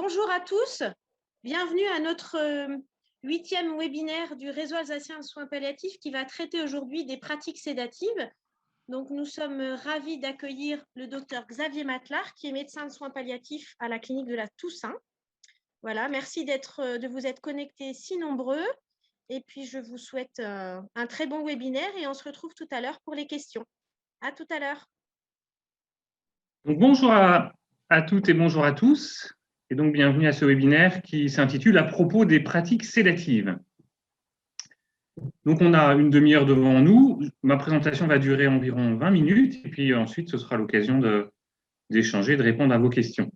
Bonjour à tous, bienvenue à notre 8e webinaire du réseau alsacien de soins palliatifs qui va traiter aujourd'hui des pratiques sédatives. Donc, nous sommes ravis d'accueillir le docteur Xavier Matlard, qui est médecin de soins palliatifs à la clinique de la Toussaint. Voilà, merci de vous être connectés si nombreux. Et puis, je vous souhaite un très bon webinaire et on se retrouve tout à l'heure pour les questions. À tout à l'heure. Donc, bonjour à toutes et bonjour à tous, et donc bienvenue à ce webinaire qui s'intitule « À propos des pratiques sédatives ». Donc on a une demi-heure devant nous, ma présentation va durer environ 20 minutes, et puis ensuite ce sera l'occasion d'échanger, de répondre à vos questions.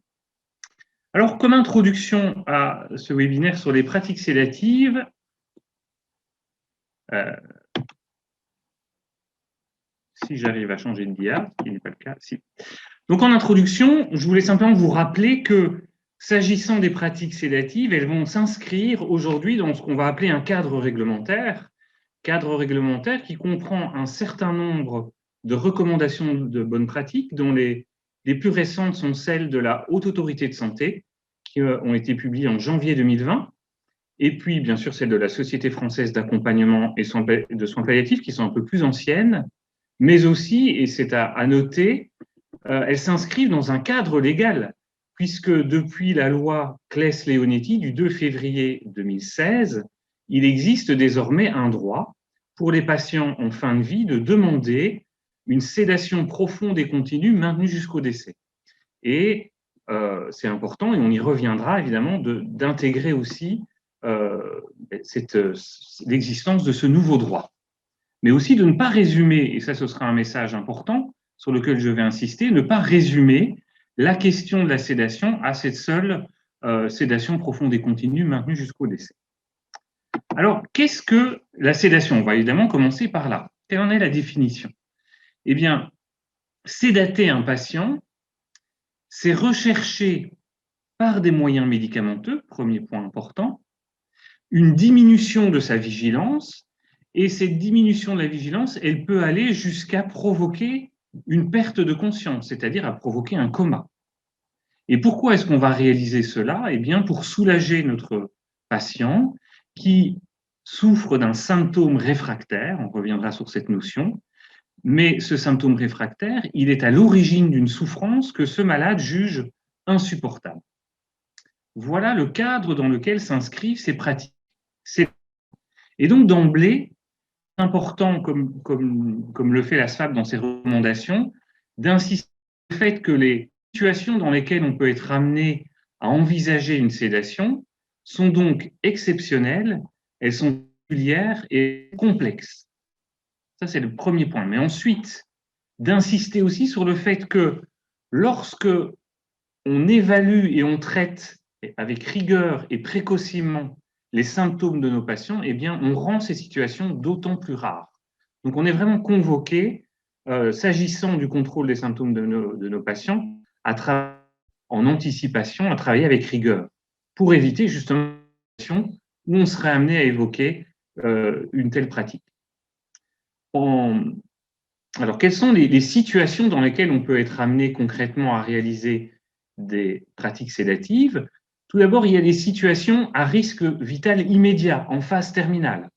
Alors, comme introduction à ce webinaire sur les pratiques sédatives, si j'arrive à changer de dia, ce qui n'est pas le cas, si. Donc en introduction, je voulais simplement vous rappeler que s'agissant des pratiques sédatives, elles vont s'inscrire aujourd'hui dans ce qu'on va appeler un cadre réglementaire qui comprend un certain nombre de recommandations de bonnes pratiques, dont les plus récentes sont celles de la Haute Autorité de Santé, qui ont été publiées en janvier 2020, et puis bien sûr celles de la Société française d'accompagnement et de soins palliatifs, qui sont un peu plus anciennes, mais aussi, et c'est à noter, elles s'inscrivent dans un cadre légal, puisque depuis la loi Claes-Leonetti du 2 février 2016, il existe désormais un droit pour les patients en fin de vie de demander une sédation profonde et continue maintenue jusqu'au décès. Et c'est important, et on y reviendra évidemment, d'intégrer aussi l'existence de ce nouveau droit. Mais aussi de ne pas résumer, et ça ce sera un message important, sur lequel je vais insister, ne pas résumer la question de la sédation à cette seule sédation profonde et continue maintenue jusqu'au décès. Alors, qu'est-ce que la sédation? On va évidemment commencer par là. Quelle en est la définition? Eh bien, sédater un patient, c'est rechercher par des moyens médicamenteux, premier point important, une diminution de sa vigilance, et cette diminution de la vigilance, elle peut aller jusqu'à provoquer une perte de conscience, c'est-à-dire à provoquer un coma. Et pourquoi est-ce qu'on va réaliser cela? Eh bien, pour soulager notre patient qui souffre d'un symptôme réfractaire, on reviendra sur cette notion, mais ce symptôme réfractaire, il est à l'origine d'une souffrance que ce malade juge insupportable. Voilà le cadre dans lequel s'inscrivent ces pratiques. Et donc, d'emblée, important, comme le fait la SFAP dans ses recommandations, d'insister sur le fait que les situations dans lesquelles on peut être amené à envisager une sédation sont donc exceptionnelles, elles sont particulières et complexes. Ça, c'est le premier point. Mais ensuite, d'insister aussi sur le fait que lorsque on évalue et on traite avec rigueur et précocement les symptômes de nos patients, eh bien, on rend ces situations d'autant plus rares. Donc, on est vraiment convoqué, s'agissant du contrôle des symptômes de nos patients, en anticipation, à travailler avec rigueur, pour éviter justement une situation où on serait amené à évoquer une telle pratique. Alors, quelles sont les situations dans lesquelles on peut être amené concrètement à réaliser des pratiques sédatives? Tout d'abord, il y a des situations à risque vital immédiat, en phase terminale.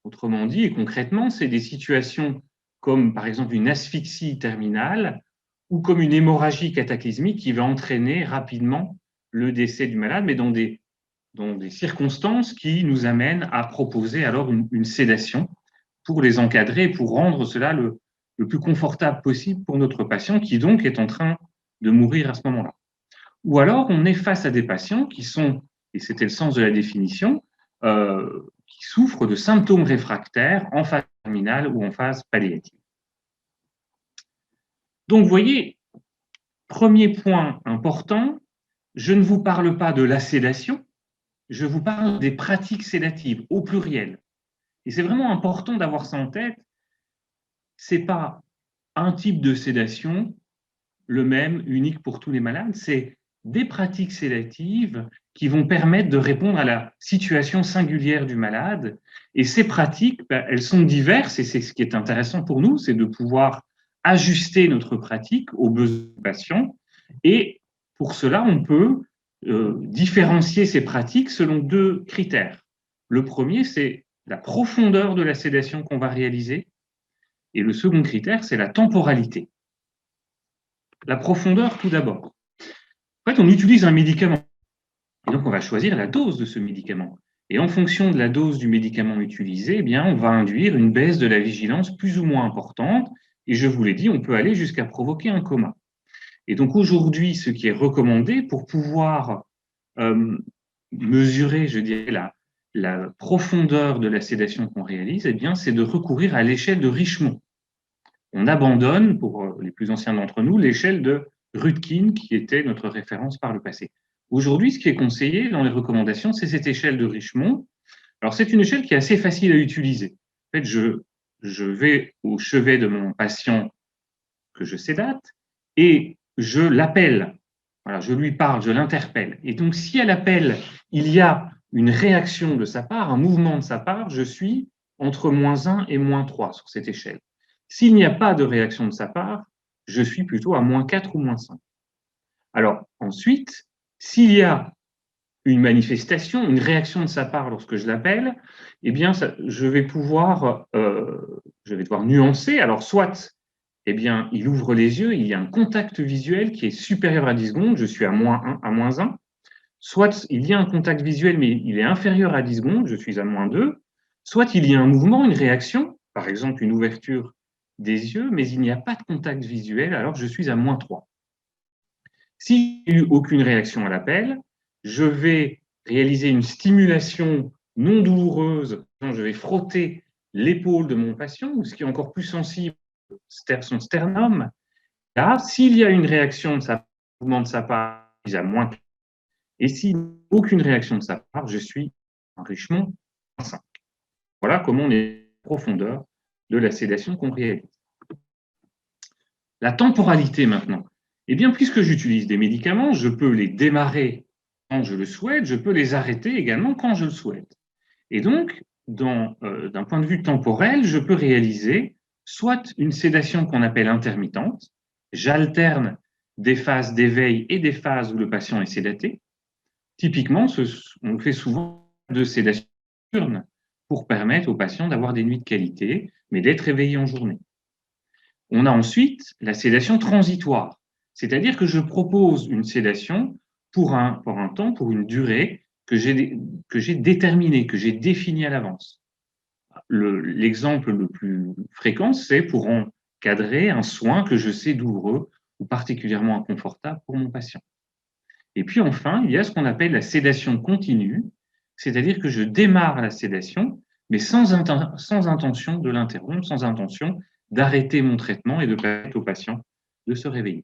Autrement dit, et concrètement, c'est des situations comme par exemple une asphyxie terminale ou comme une hémorragie cataclysmique qui va entraîner rapidement le décès du malade, mais dans des circonstances qui nous amènent à proposer alors une sédation pour les encadrer, pour rendre cela le plus confortable possible pour notre patient qui donc est en train de mourir à ce moment-là. Ou alors, on est face à des patients qui sont, et c'était le sens de la définition, qui souffrent de symptômes réfractaires en phase terminale ou en phase palliative. Donc, vous voyez, premier point important, je ne vous parle pas de la sédation, je vous parle des pratiques sédatives au pluriel. Et c'est vraiment important d'avoir ça en tête. Ce n'est pas un type de sédation, le même, unique pour tous les malades, c'est des pratiques sédatives qui vont permettre de répondre à la situation singulière du malade. Et ces pratiques, elles sont diverses, et c'est ce qui est intéressant pour nous, c'est de pouvoir ajuster notre pratique aux besoins du patient. Et pour cela, on peut différencier ces pratiques selon deux critères. Le premier, c'est la profondeur de la sédation qu'on va réaliser, et le second critère, c'est la temporalité. La profondeur, tout d'abord. En fait, on utilise un médicament, et donc on va choisir la dose de ce médicament. Et en fonction de la dose du médicament utilisé, eh bien, on va induire une baisse de la vigilance plus ou moins importante, et je vous l'ai dit, on peut aller jusqu'à provoquer un coma. Et donc aujourd'hui, ce qui est recommandé pour pouvoir mesurer, je dirais, la profondeur de la sédation qu'on réalise, eh bien, c'est de recourir à l'échelle de Richemont. On abandonne, pour les plus anciens d'entre nous, l'échelle de Rudkin, qui était notre référence par le passé. Aujourd'hui, ce qui est conseillé dans les recommandations, c'est cette échelle de Richemont. Alors, c'est une échelle qui est assez facile à utiliser. En fait, je vais au chevet de mon patient que je sédate et je l'appelle. Voilà, je lui parle, je l'interpelle. Et donc, si à l'appel, il y a une réaction de sa part, un mouvement de sa part, je suis entre -1 et -3 sur cette échelle. S'il n'y a pas de réaction de sa part, je suis plutôt à -4 ou -5. Alors, ensuite, s'il y a une manifestation, une réaction de sa part lorsque je l'appelle, eh bien, je vais devoir nuancer. Alors, soit eh bien, il ouvre les yeux, il y a un contact visuel qui est supérieur à 10 secondes, je suis à -1, à -1. Soit il y a un contact visuel, mais il est inférieur à 10 secondes, je suis à -2. Soit il y a un mouvement, une réaction, par exemple une ouverture des yeux, mais il n'y a pas de contact visuel, alors je suis à -3. S'il n'y a eu aucune réaction à l'appel, je vais réaliser une stimulation non douloureuse, je vais frotter l'épaule de mon patient, ou ce qui est encore plus sensible, son sternum. Là, s'il y a une réaction de sa mouvement de sa part, je suis à -4. Et s'il n'y a aucune réaction de sa part, je suis en Richemont 5. Voilà comment on est en profondeur de la sédation qu'on réalise. La temporalité maintenant. Eh bien, puisque j'utilise des médicaments, je peux les démarrer quand je le souhaite, je peux les arrêter également quand je le souhaite. Et donc, d'un point de vue temporel, je peux réaliser soit une sédation qu'on appelle intermittente, j'alterne des phases d'éveil et des phases où le patient est sédaté. Typiquement, on fait souvent de sédation nocturne pour permettre aux patients d'avoir des nuits de qualité, mais d'être éveillés en journée. On a ensuite la sédation transitoire, c'est-à-dire que je propose une sédation pour un temps, pour une durée que j'ai déterminée, que j'ai définie à l'avance. L'exemple le plus fréquent, c'est pour encadrer un soin que je sais douloureux ou particulièrement inconfortable pour mon patient. Et puis enfin, il y a ce qu'on appelle la sédation continue, c'est-à-dire que je démarre la sédation, mais sans intention de l'interrompre, sans intention d'arrêter mon traitement et de permettre au patient de se réveiller.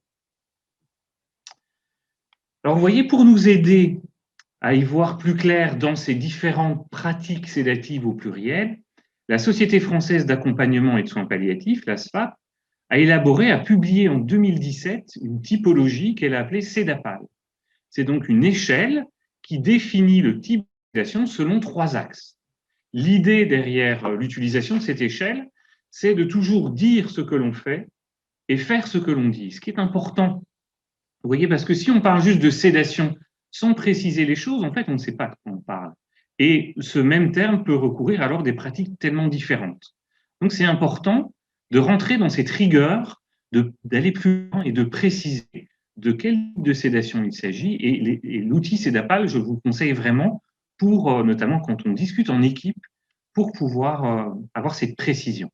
Alors vous voyez, pour nous aider à y voir plus clair dans ces différentes pratiques sédatives au pluriel, la Société française d'accompagnement et de soins palliatifs, la SFAP, a publié en 2017 une typologie qu'elle a appelée SEDAPAL. C'est donc une échelle qui définit le type d'utilisation selon 3 axes. L'idée derrière l'utilisation de cette échelle, c'est de toujours dire ce que l'on fait et faire ce que l'on dit. Ce qui est important, vous voyez, parce que si on parle juste de sédation sans préciser les choses, en fait, on ne sait pas de quoi on parle. Et ce même terme peut recourir alors à des pratiques tellement différentes. Donc, c'est important de rentrer dans cette rigueur, d'aller plus loin et de préciser de quel type de sédation il s'agit. Et l'outil SEDAPAL, je vous conseille vraiment pour, notamment quand on discute en équipe, pour pouvoir avoir cette précision.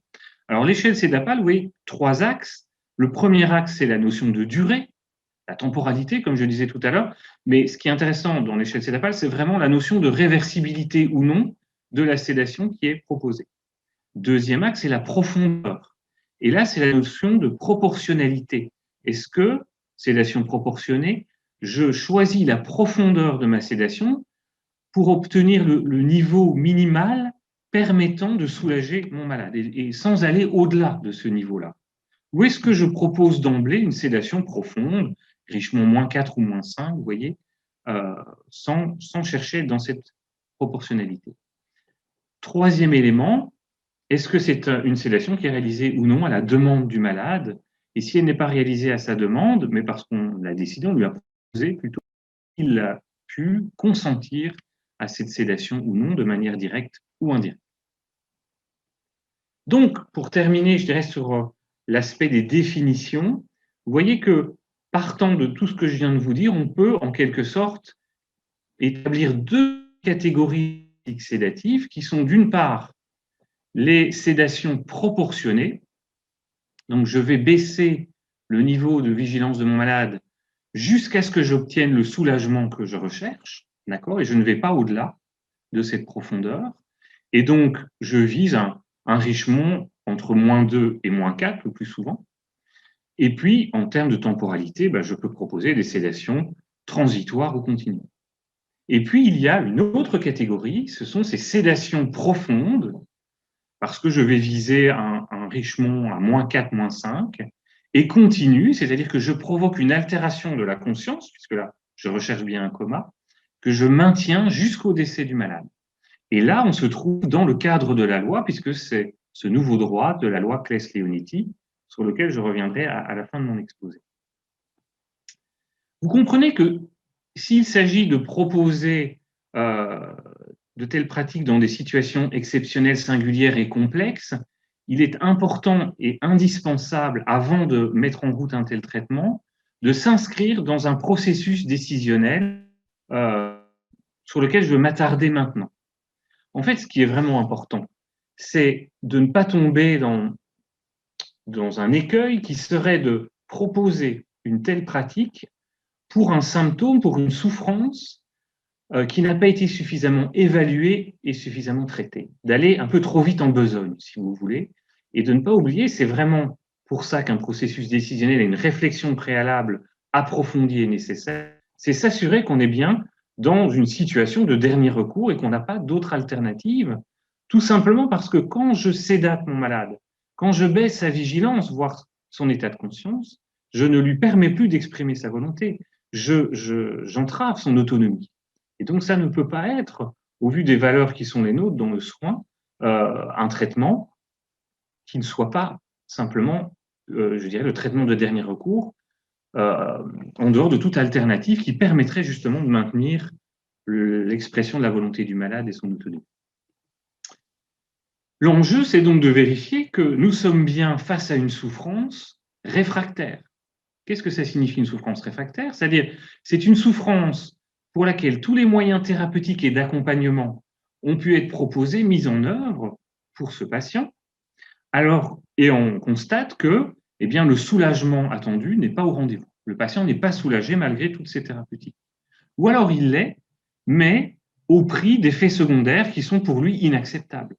Alors, l'échelle SEDAPAL, oui, 3 axes. Le premier axe, c'est la notion de durée, la temporalité, comme je disais tout à l'heure. Mais ce qui est intéressant dans l'échelle SEDAPAL, c'est vraiment la notion de réversibilité ou non de la sédation qui est proposée. Deuxième axe, c'est la profondeur. Et là, c'est la notion de proportionnalité. Est-ce que, sédation proportionnée, je choisis la profondeur de ma sédation pour obtenir le niveau minimal permettant de soulager mon malade et sans aller au-delà de ce niveau-là? Ou est-ce que je propose d'emblée une sédation profonde, Richemont -4 ou -5, vous voyez, sans chercher dans cette proportionnalité? Troisième élément, est-ce que c'est une sédation qui est réalisée ou non à la demande du malade? Et si elle n'est pas réalisée à sa demande, mais parce qu'on l'a décidé, on lui a proposé plutôt, il pu consentir à cette sédation ou non, de manière directe ou indirecte. Donc, pour terminer, je dirais sur l'aspect des définitions, vous voyez que partant de tout ce que je viens de vous dire, on peut en quelque sorte établir deux catégories sédatives qui sont d'une part les sédations proportionnées. Donc, je vais baisser le niveau de vigilance de mon malade jusqu'à ce que j'obtienne le soulagement que je recherche, d'accord, et je ne vais pas au-delà de cette profondeur. Et donc, je vise un Richemont entre -2 et -4 le plus souvent. Et puis, en termes de temporalité, je peux proposer des sédations transitoires ou continues. Et puis, il y a une autre catégorie, ce sont ces sédations profondes, parce que je vais viser un Richemont à -4, -5, et continue, c'est-à-dire que je provoque une altération de la conscience, puisque là, je recherche bien un coma, que je maintiens jusqu'au décès du malade. Et là, on se trouve dans le cadre de la loi, puisque c'est ce nouveau droit de la loi Claes-Leonetti, sur lequel je reviendrai à la fin de mon exposé. Vous comprenez que s'il s'agit de proposer de telles pratiques dans des situations exceptionnelles, singulières et complexes, il est important et indispensable, avant de mettre en route un tel traitement, de s'inscrire dans un processus décisionnel sur lequel je veux m'attarder maintenant. En fait, ce qui est vraiment important, c'est de ne pas tomber dans un écueil qui serait de proposer une telle pratique pour un symptôme, pour une souffrance qui n'a pas été suffisamment évaluée et suffisamment traitée. D'aller un peu trop vite en besogne, si vous voulez, et de ne pas oublier, c'est vraiment pour ça qu'un processus décisionnel et une réflexion préalable approfondie est nécessaire, c'est s'assurer qu'on est bien dans une situation de dernier recours et qu'on n'a pas d'autre alternative, tout simplement parce que quand je sédate mon malade, quand je baisse sa vigilance, voire son état de conscience, je ne lui permets plus d'exprimer sa volonté, j'entrave son autonomie. Et donc ça ne peut pas être, au vu des valeurs qui sont les nôtres dans le soin, un traitement qui ne soit pas simplement, je dirais, le traitement de dernier recours, en dehors de toute alternative qui permettrait justement de maintenir l'expression de la volonté du malade et son autonomie. L'enjeu, c'est donc de vérifier que nous sommes bien face à une souffrance réfractaire. Qu'est-ce que ça signifie une souffrance réfractaire? C'est-à-dire, c'est une souffrance pour laquelle tous les moyens thérapeutiques et d'accompagnement ont pu être proposés, mis en œuvre pour ce patient. Alors, et on constate que le soulagement attendu n'est pas au rendez-vous. Le patient n'est pas soulagé malgré toutes ces thérapeutiques. Ou alors il l'est, mais au prix d'effets secondaires qui sont pour lui inacceptables.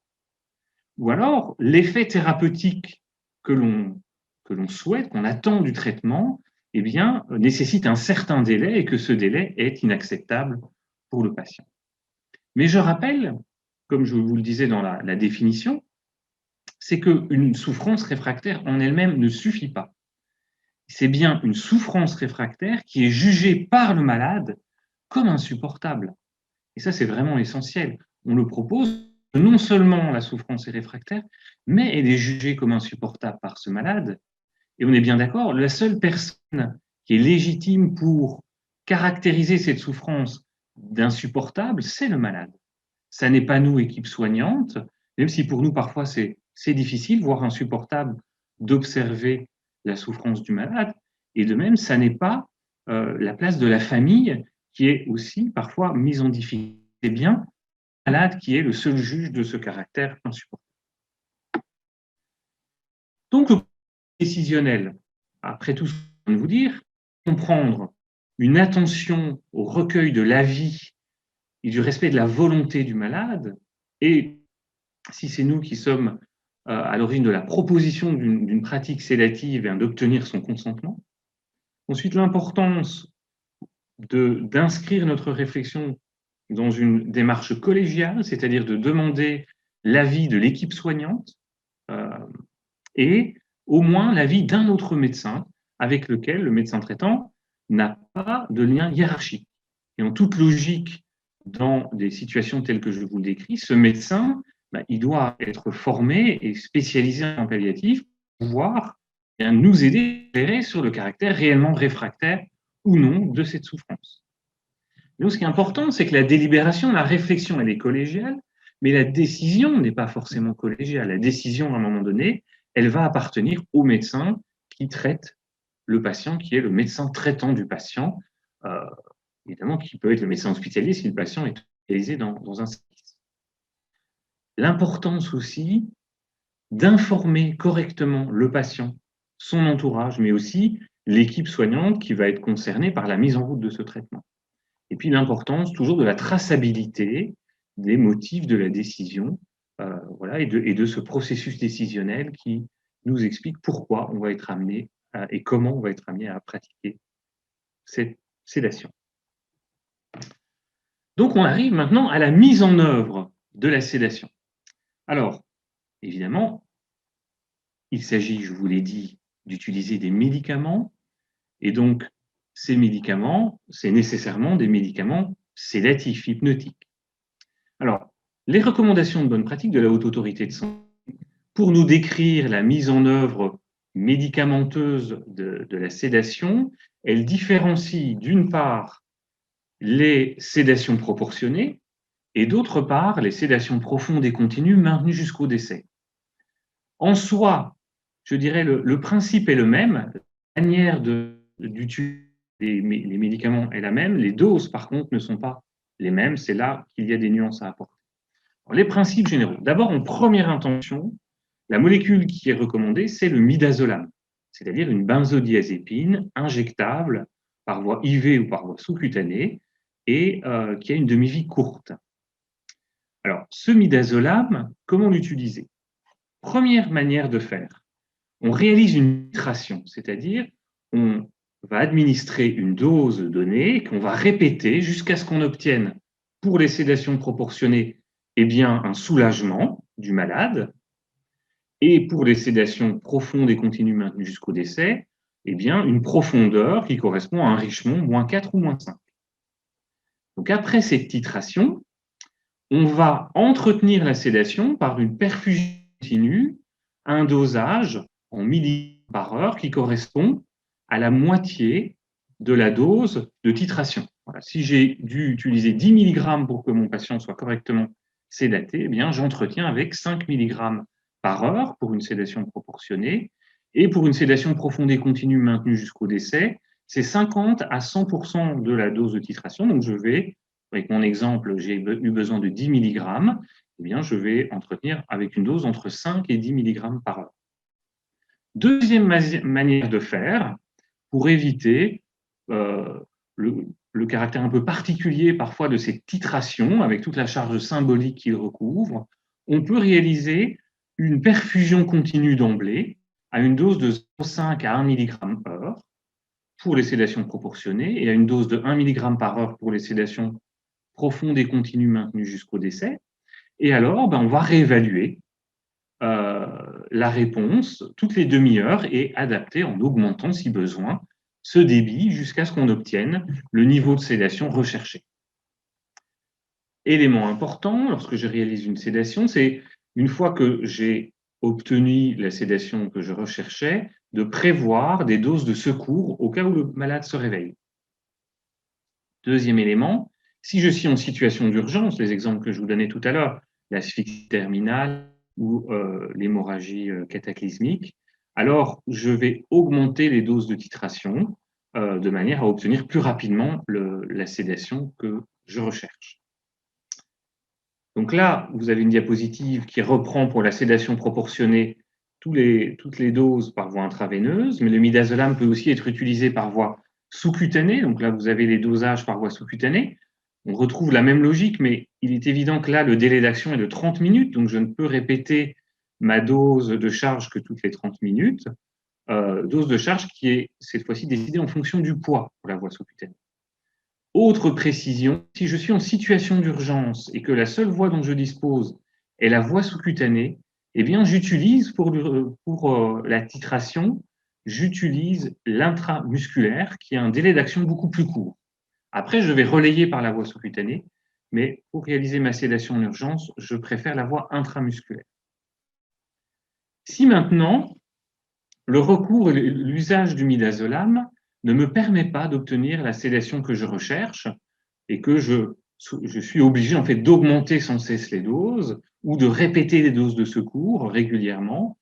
Ou alors l'effet thérapeutique que l'on souhaite, qu'on attend du traitement, nécessite un certain délai et que ce délai est inacceptable pour le patient. Mais je rappelle, comme je vous le disais dans la définition, c'est qu'une souffrance réfractaire en elle-même ne suffit pas. C'est bien une souffrance réfractaire qui est jugée par le malade comme insupportable. Et ça, c'est vraiment essentiel. On le propose, non seulement la souffrance est réfractaire, mais elle est jugée comme insupportable par ce malade. Et on est bien d'accord, la seule personne qui est légitime pour caractériser cette souffrance d'insupportable, c'est le malade. Ça n'est pas nous, équipe soignante, même si pour nous, parfois, c'est difficile, voire insupportable, d'observer la souffrance du malade. Et de même, ça n'est pas la place de la famille qui est aussi parfois mise en difficulté. C'est bien le malade qui est le seul juge de ce caractère insupportable. Donc, le décisionnel, après tout ce que je viens de vous dire, comprendre une attention au recueil de l'avis et du respect de la volonté du malade, et si c'est nous qui sommes à l'origine de la proposition d'une pratique sédative et d'obtenir son consentement. Ensuite, l'importance d'inscrire notre réflexion dans une démarche collégiale, c'est-à-dire de demander l'avis de l'équipe soignante et au moins l'avis d'un autre médecin avec lequel le médecin traitant n'a pas de lien hiérarchique. Et en toute logique, dans des situations telles que je vous le décris, ce médecin, il doit être formé et spécialisé en palliatif pour pouvoir nous aider à éclairer sur le caractère réellement réfractaire ou non de cette souffrance. Nous, ce qui est important, c'est que la délibération, la réflexion, elle est collégiale, mais la décision n'est pas forcément collégiale. La décision, à un moment donné, elle va appartenir au médecin qui traite le patient, qui est le médecin traitant du patient, évidemment, qui peut être le médecin hospitalier si le patient est hospitalisé dans un service. L'importance aussi d'informer correctement le patient, son entourage, mais aussi l'équipe soignante qui va être concernée par la mise en route de ce traitement. Et puis l'importance toujours de la traçabilité des motifs de la décision, voilà, et de ce processus décisionnel qui nous explique pourquoi on va être amené et comment on va être amené à pratiquer cette sédation. Donc on arrive maintenant à la mise en œuvre de la sédation. Alors, évidemment, il s'agit, je vous l'ai dit, d'utiliser des médicaments, et donc ces médicaments, c'est nécessairement des médicaments sédatifs, hypnotiques. Alors, les recommandations de bonne pratique de la Haute Autorité de Santé, pour nous décrire la mise en œuvre médicamenteuse de la sédation, elles différencient d'une part les sédations proportionnées et d'autre part les sédations profondes et continues maintenues jusqu'au décès. En soi, je dirais le principe est le même, la manière d'utiliser les médicaments est la même, les doses par contre ne sont pas les mêmes, c'est là qu'il y a des nuances à apporter. Alors, les principes généraux. D'abord, en première intention, la molécule qui est recommandée, c'est le midazolam, c'est-à-dire une benzodiazépine injectable par voie IV ou par voie sous-cutanée et qui a une demi-vie courte. Alors, ce midazolam, comment l'utiliser? Première manière de faire, on réalise une titration, c'est-à-dire on va administrer une dose donnée qu'on va répéter jusqu'à ce qu'on obtienne, pour les sédations proportionnées, eh bien, un soulagement du malade, et pour les sédations profondes et continues maintenues jusqu'au décès, eh bien, une profondeur qui correspond à un Richemont -4 ou -5. Donc après cette titration, on va entretenir la sédation par une perfusion continue à un dosage en milligrammes par heure qui correspond à la moitié de la dose de titration. Voilà. Si j'ai dû utiliser 10 mg pour que mon patient soit correctement sédaté, eh bien, j'entretiens avec 5 mg par heure pour une sédation proportionnée. Et pour une sédation profonde et continue maintenue jusqu'au décès, c'est 50 à 100% de la dose de titration. Donc, je vais, avec mon exemple, j'ai eu besoin de 10 mg, eh bien, je vais entretenir avec une dose entre 5 et 10 mg par heure. Deuxième manière de faire, pour éviter le caractère un peu particulier parfois de ces titrations, avec toute la charge symbolique qu'il recouvre, on peut réaliser une perfusion continue d'emblée à une dose de 0,5 à 1 mg/h pour les sédations proportionnées et à une dose de 1 mg par heure pour les sédations profondes et continues maintenues jusqu'au décès. Et alors, on va réévaluer la réponse toutes les demi-heures et adapter en augmentant, si besoin, ce débit jusqu'à ce qu'on obtienne le niveau de sédation recherché. Élément important, lorsque je réalise une sédation, c'est une fois que j'ai obtenu la sédation que je recherchais, de prévoir des doses de secours au cas où le malade se réveille. Deuxième élément, si je suis en situation d'urgence, les exemples que je vous donnais tout à l'heure, l'asphyxie terminale ou l'hémorragie cataclysmique, alors je vais augmenter les doses de titration de manière à obtenir plus rapidement la sédation que je recherche. Donc là, vous avez une diapositive qui reprend pour la sédation proportionnée toutes les doses par voie intraveineuse, mais le midazolam peut aussi être utilisé par voie sous-cutanée. Donc là, vous avez les dosages par voie sous-cutanée. On retrouve la même logique, mais il est évident que là, le délai d'action est de 30 minutes, donc je ne peux répéter ma dose de charge que toutes les 30 minutes. Dose de charge qui est cette fois-ci décidée en fonction du poids pour la voie sous-cutanée. Autre précision, si je suis en situation d'urgence et que la seule voie dont je dispose est la voie sous-cutanée, eh bien, j'utilise pour la titration, j'utilise l'intramusculaire qui a un délai d'action beaucoup plus court. Après, je vais relayer par la voie sous-cutanée, mais pour réaliser ma sédation en urgence, je préfère la voie intramusculaire. Si maintenant, le recours et l'usage du midazolam ne me permet pas d'obtenir la sédation que je recherche, et que je suis obligé en fait d'augmenter sans cesse les doses ou de répéter les doses de secours régulièrement,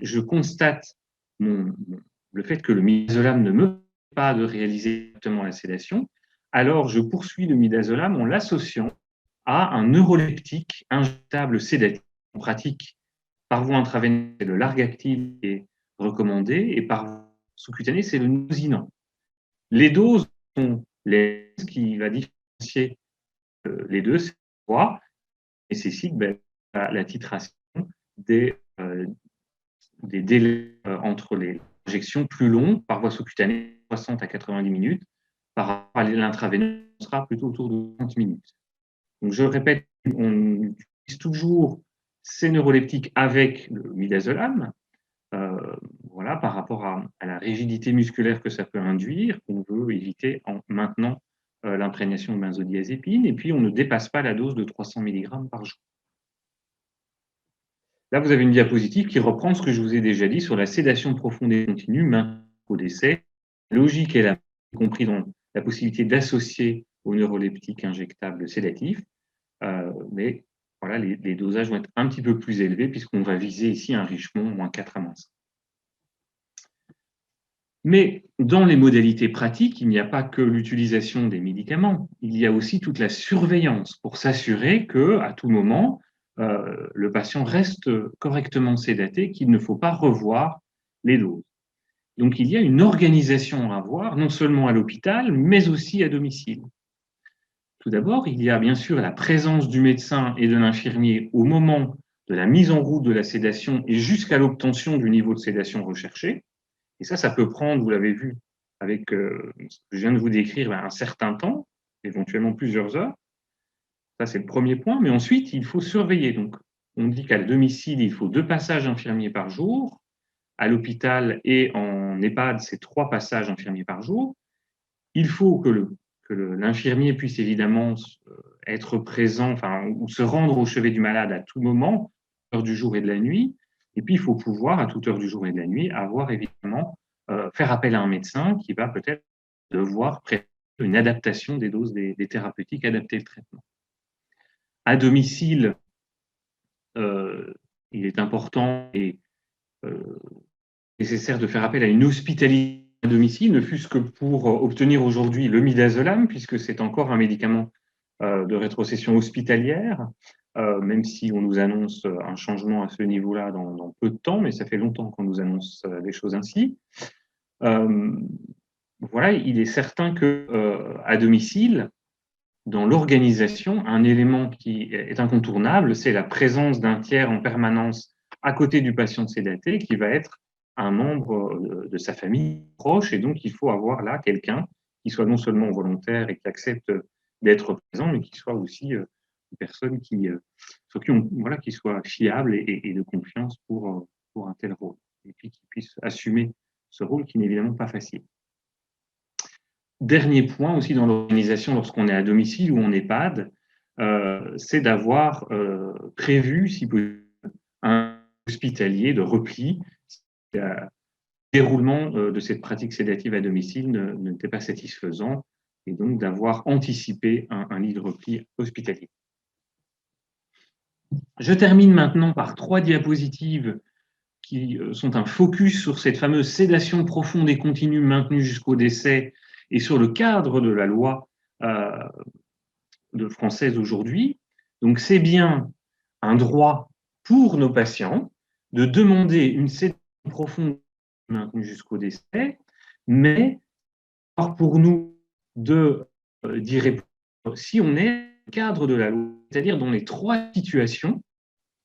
je constate le fait que le midazolam ne me permet pas de réaliser exactement la sédation, alors je poursuis le midazolam en l'associant à un neuroleptique injectable sédatif. En pratique, par voie intraveineuse, c'est le Largactil qui est recommandé, et par voie sous-cutanée, c'est le Nosinant. Les doses sont les qui va différencier les deux, c'est quoi nécessite la titration des délais entre les injections plus longs par voie sous-cutanée, 60 à 90 minutes, par rapport à l'intraveineuse, on sera plutôt autour de 30 minutes. Donc, je répète, on utilise toujours ces neuroleptiques avec le midazolam, voilà, par rapport à la rigidité musculaire que ça peut induire, qu'on veut éviter en maintenant l'imprégnation de benzodiazépine, et puis on ne dépasse pas la dose de 300 mg par jour. Là, vous avez une diapositive qui reprend ce que je vous ai déjà dit sur la sédation profonde et continue, maintenant au décès. La logique est là, y compris dans la possibilité d'associer aux neuroleptiques injectables sédatifs, mais voilà, les dosages vont être un petit peu plus élevés puisqu'on va viser ici un Richemont -4 à -5. Mais dans les modalités pratiques, il n'y a pas que l'utilisation des médicaments, il y a aussi toute la surveillance pour s'assurer qu'à tout moment, le patient reste correctement sédaté, qu'il ne faut pas revoir les doses. Donc il y a une organisation à avoir, non seulement à l'hôpital, mais aussi à domicile. Tout d'abord, il y a bien sûr la présence du médecin et de l'infirmier au moment de la mise en route de la sédation et jusqu'à l'obtention du niveau de sédation recherché. Et ça peut prendre, vous l'avez vu avec ce que je viens de vous décrire, un certain temps, éventuellement plusieurs heures. Ça, c'est le premier point. Mais ensuite, il faut surveiller. Donc, on dit qu'à domicile, il faut 2 passages infirmiers par jour. À l'hôpital et en EHPAD, c'est 3 passages infirmiers par jour. Il faut que l'infirmier puisse évidemment être présent, ou se rendre au chevet du malade à tout moment, heure du jour et de la nuit. Et puis, il faut pouvoir, à toute heure du jour et de la nuit, avoir évidemment, faire appel à un médecin qui va peut-être devoir prévoir une adaptation des doses des thérapeutiques, adapter le traitement. À domicile, il est important et nécessaire de faire appel à une hospitalité à domicile, ne fût-ce que pour obtenir aujourd'hui le midazolam, puisque c'est encore un médicament de rétrocession hospitalière, même si on nous annonce un changement à ce niveau-là dans peu de temps, mais ça fait longtemps qu'on nous annonce des choses ainsi. Voilà, il est certain qu'à domicile, dans l'organisation, un élément qui est incontournable, c'est la présence d'un tiers en permanence à côté du patient sédaté qui va être un membre de sa famille proche, et donc il faut avoir là quelqu'un qui soit non seulement volontaire et qui accepte d'être présent, mais qui soit aussi une personne qui soit fiable et de confiance pour un tel rôle, et puis qui puisse assumer ce rôle qui n'est évidemment pas facile. Dernier point aussi dans l'organisation lorsqu'on est à domicile ou en EHPAD, c'est d'avoir prévu, si possible, un hospitalier de repli si le déroulement de cette pratique sédative à domicile n'était pas satisfaisant, et donc d'avoir anticipé un lit de repli hospitalier. Je termine maintenant par 3 diapositives qui sont un focus sur cette fameuse sédation profonde et continue maintenue jusqu'au décès et sur le cadre de la loi française aujourd'hui. Donc, c'est bien un droit pour nos patients de demander une sédation profonde maintenue jusqu'au décès, mais pour nous d'y répondre si on est dans le cadre de la loi, c'est-à-dire dans les 3 situations,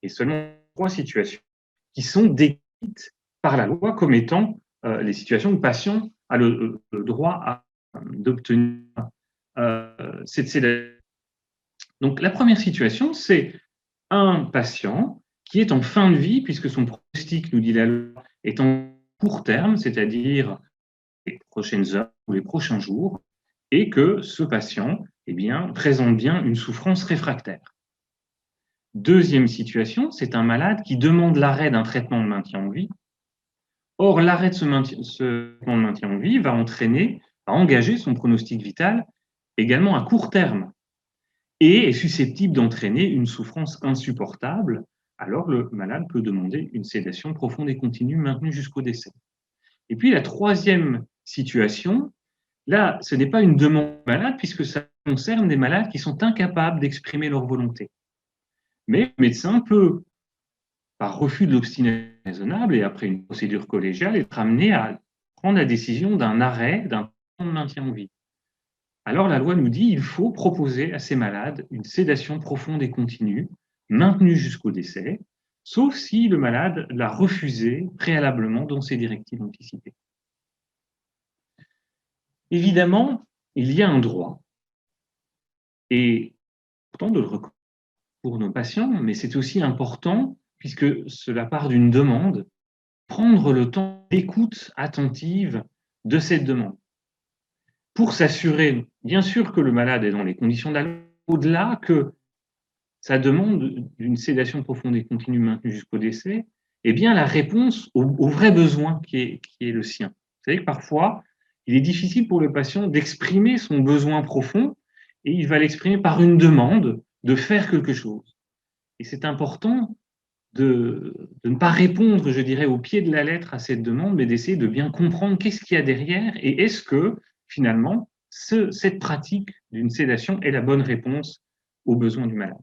et seulement 3 situations, qui sont décrites par la loi comme étant les situations où le patient a le droit d'obtenir cette sédation. Donc, la première situation, c'est un patient qui est en fin de vie, puisque son pronostic, nous dit la loi, est en court terme, c'est-à-dire les prochaines heures ou les prochains jours, et que ce patient présente bien une souffrance réfractaire. Deuxième situation, c'est un malade qui demande l'arrêt d'un traitement de maintien en vie. Or, l'arrêt de ce traitement de maintien en vie va engager son pronostic vital également à court terme, et est susceptible d'entraîner une souffrance insupportable, alors le malade peut demander une sédation profonde et continue maintenue jusqu'au décès. Et puis la troisième situation, là, ce n'est pas une demande malade puisque ça concerne des malades qui sont incapables d'exprimer leur volonté. Mais le médecin peut, par refus de l'obstination raisonnable et après une procédure collégiale, être amené à prendre la décision d'un arrêt, d'un temps de maintien en vie. Alors la loi nous dit qu'il faut proposer à ces malades une sédation profonde et continue, maintenue jusqu'au décès, sauf si le malade l'a refusé préalablement dans ses directives anticipées. Évidemment, il y a un droit, et important de le reconnaître pour nos patients, mais c'est aussi important, puisque cela part d'une demande, prendre le temps d'écoute attentive de cette demande. Pour s'assurer, bien sûr, que le malade est dans les conditions de la loi, au-delà que sa demande d'une sédation profonde et continue maintenue jusqu'au décès est bien la réponse au vrai besoin qui est le sien. Vous savez que parfois, il est difficile pour le patient d'exprimer son besoin profond et il va l'exprimer par une demande de faire quelque chose. Et c'est important de ne pas répondre, je dirais, au pied de la lettre à cette demande, mais d'essayer de bien comprendre qu'est-ce qu'il y a derrière et est-ce que, finalement, cette pratique d'une sédation est la bonne réponse aux besoins du malade.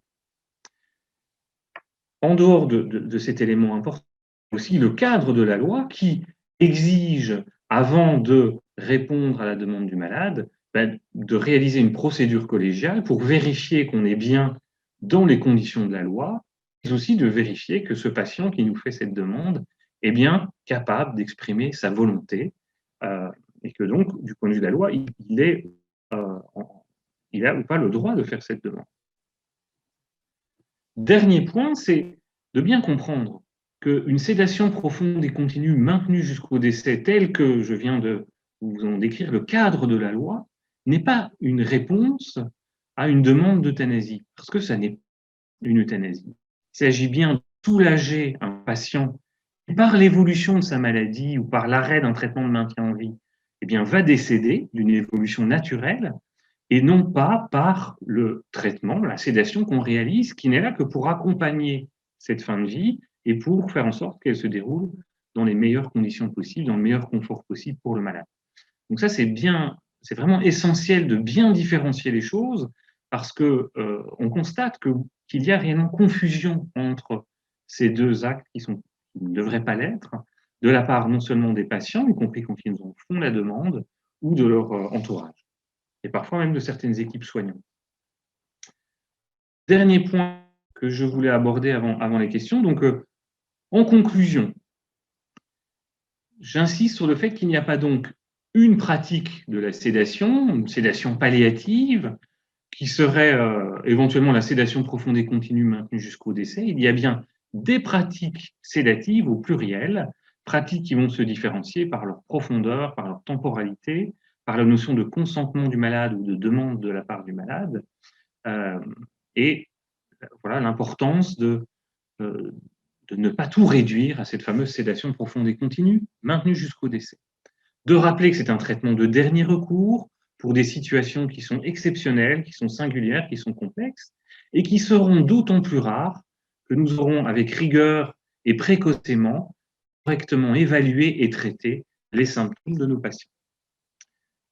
En dehors de cet élément important, aussi le cadre de la loi qui exige, avant de répondre à la demande du malade, de réaliser une procédure collégiale pour vérifier qu'on est bien dans les conditions de la loi, mais aussi de vérifier que ce patient qui nous fait cette demande est bien capable d'exprimer sa volonté et que donc, du point de vue de la loi, il a ou pas le droit de faire cette demande. Dernier point, c'est de bien comprendre qu'une sédation profonde et continue maintenue jusqu'au décès, telle que je viens de vous en décrire le cadre de la loi, n'est pas une réponse à une demande d'euthanasie, parce que ça n'est pas une euthanasie. Il s'agit bien de soulager un patient qui, par l'évolution de sa maladie ou par l'arrêt d'un traitement de maintien en vie, eh bien, va décéder d'une évolution naturelle, et non pas par le traitement, la sédation qu'on réalise, qui n'est là que pour accompagner cette fin de vie et pour faire en sorte qu'elle se déroule dans les meilleures conditions possibles, dans le meilleur confort possible pour le malade. Donc ça, c'est vraiment essentiel de bien différencier les choses parce que on constate qu'il y a réellement confusion entre ces deux actes qui ne devraient pas l'être, de la part non seulement des patients, y compris quand ils nous en font la demande, ou de leur entourage et parfois même de certaines équipes soignantes. Dernier point que je voulais aborder avant les questions. Donc, en conclusion, j'insiste sur le fait qu'il n'y a pas donc une pratique de la sédation, une sédation palliative, qui serait éventuellement la sédation profonde et continue maintenue jusqu'au décès. Il y a bien des pratiques sédatives au pluriel, pratiques qui vont se différencier par leur profondeur, par leur temporalité, par la notion de consentement du malade ou de demande de la part du malade, et voilà l'importance de ne pas tout réduire à cette fameuse sédation profonde et continue, maintenue jusqu'au décès. De rappeler que c'est un traitement de dernier recours pour des situations qui sont exceptionnelles, qui sont singulières, qui sont complexes, et qui seront d'autant plus rares que nous aurons avec rigueur et précocement correctement évalué et traité les symptômes de nos patients.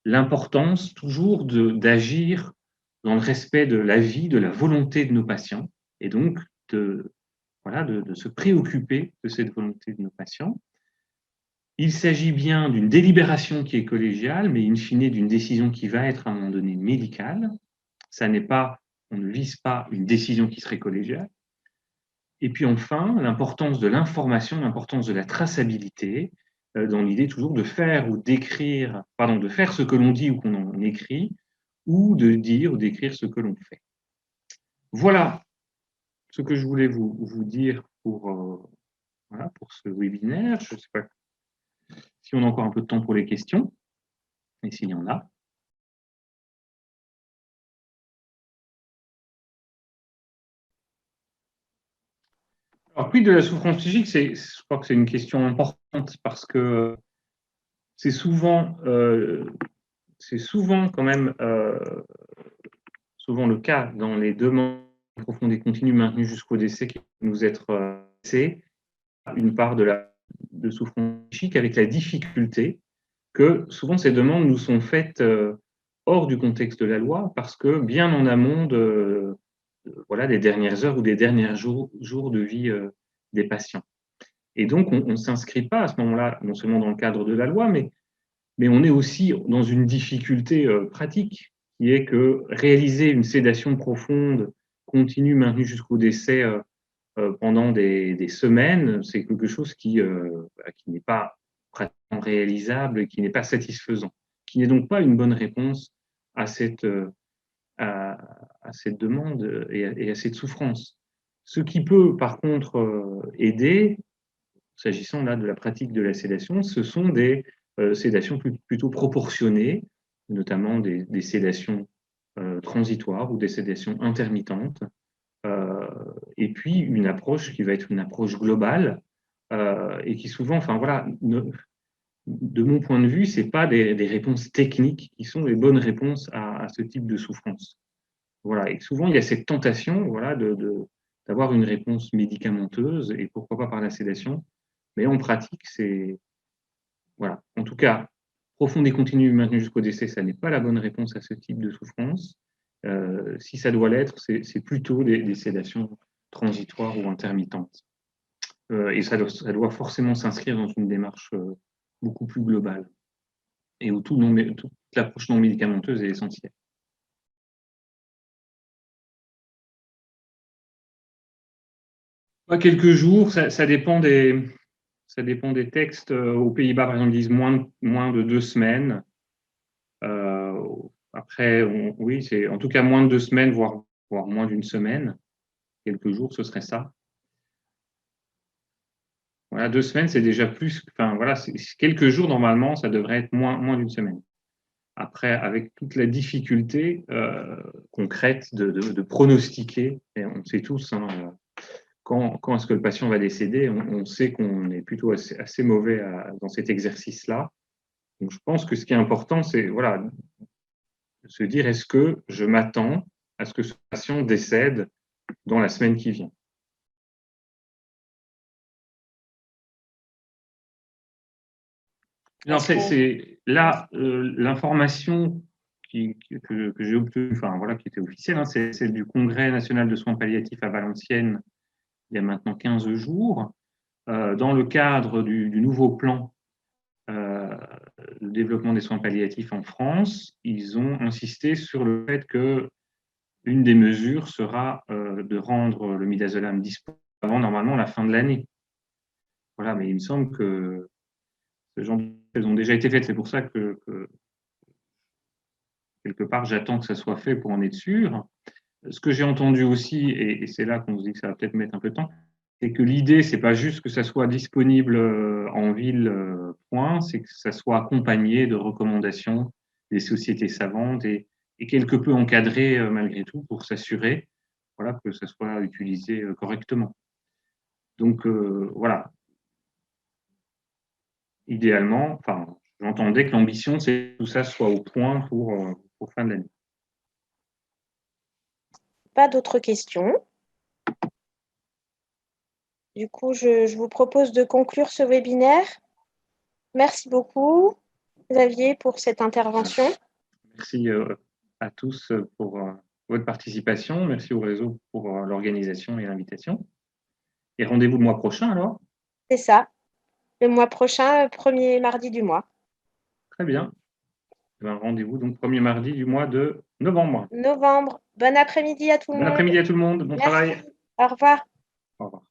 L'importance toujours d'agir dans le respect de la vie, de la volonté de nos patients, et donc de se préoccuper de cette volonté de nos patients. Il s'agit bien d'une délibération qui est collégiale, mais in fine d'une décision qui va être à un moment donné médicale. On ne vise pas une décision qui serait collégiale. Et puis enfin, l'importance de l'information, l'importance de la traçabilité, dans l'idée toujours de faire ou d'écrire, de faire ce que l'on dit ou qu'on en écrit, ou de dire ou d'écrire ce que l'on fait. Voilà ce que je voulais vous dire pour ce webinaire. Je ne sais pas si on a encore un peu de temps pour les questions, et s'il y en a. Alors, quid de la souffrance psychique, je crois que c'est une question importante parce que c'est souvent quand même souvent le cas dans les demandes profondes et continues maintenues jusqu'au décès qui peuvent nous être laissées, une part de souffrance psychique avec la difficulté que souvent ces demandes nous sont faites hors du contexte de la loi parce que bien en amont voilà, des dernières heures ou des derniers jours de vie des patients. Et donc, on ne s'inscrit pas à ce moment-là, non seulement dans le cadre de la loi, mais on est aussi dans une difficulté pratique, qui est que réaliser une sédation profonde, continue, maintenue jusqu'au décès pendant des semaines, c'est quelque chose qui n'est pas pratiquement réalisable, qui n'est pas satisfaisant, qui n'est donc pas une bonne réponse à cette demande et à cette souffrance. Ce qui peut, par contre, aider, s'agissant là de la pratique de la sédation, ce sont des sédations plutôt proportionnées, notamment des sédations transitoires ou des sédations intermittentes, et puis une approche qui va être une approche globale et qui souvent, enfin voilà, de mon point de vue, ce n'est pas des réponses techniques qui sont les bonnes réponses à ce type de souffrance. Voilà. Et souvent, il y a cette tentation voilà, d'avoir une réponse médicamenteuse et pourquoi pas par la sédation. Mais en pratique, c'est. Voilà. En tout cas, profonde et continue maintenue jusqu'au décès, ça n'est pas la bonne réponse à ce type de souffrance. Si ça doit l'être, c'est plutôt des sédations transitoires ou intermittentes. Et ça doit forcément s'inscrire dans une démarche beaucoup plus globale et où toute l'approche non médicamenteuse est essentielle. Quelques jours, ça dépend des textes. Aux Pays-Bas, par exemple, ils disent moins de 2 semaines. Après, oui, c'est en tout cas moins de 2 semaines, voire moins d'une semaine. Quelques jours, ce serait ça. Voilà, 2 semaines, c'est déjà plus. Enfin, voilà, quelques jours, normalement, ça devrait être moins d'une semaine. Après, avec toute la difficulté concrète de pronostiquer, et on sait tous, hein, quand est-ce que le patient va décéder, on sait qu'on est plutôt assez mauvais dans cet exercice-là. Donc, je pense que ce qui est important, c'est voilà, de se dire, est-ce que je m'attends à ce que ce patient décède dans la semaine qui vient? Non, c'est là l'information que j'ai obtenue, enfin voilà, qui était officielle, hein, c'est celle du Congrès national de soins palliatifs à Valenciennes il y a maintenant 15 jours, dans le cadre du nouveau plan de développement des soins palliatifs en France. Ils ont insisté sur le fait que une des mesures sera de rendre le midazolam disponible avant normalement la fin de l'année. Voilà, mais il me semble que ce genre de choses ont déjà été faites. C'est pour ça que quelque part, j'attends que ça soit fait pour en être sûr. Ce que j'ai entendu aussi, et c'est là qu'on se dit que ça va peut-être mettre un peu de temps, c'est que l'idée, c'est pas juste que ça soit disponible en ville, point, c'est que ça soit accompagné de recommandations des sociétés savantes et quelque peu encadré malgré tout pour s'assurer voilà, que ça soit utilisé correctement. Donc voilà, idéalement, enfin, j'entendais que l'ambition, c'est que tout ça soit au point pour fin de l'année. Pas d'autres questions. Du coup, je vous propose de conclure ce webinaire. Merci beaucoup, Xavier, pour cette intervention. Merci à tous pour votre participation. Merci au réseau pour l'organisation et l'invitation. Et rendez-vous le mois prochain alors? C'est ça, le mois prochain, premier mardi du mois. Très bien. Rendez-vous donc premier mardi du mois de novembre. Novembre. Bon après-midi à tout le monde. Bon après-midi à tout le monde. Bon travail. Au revoir. Au revoir.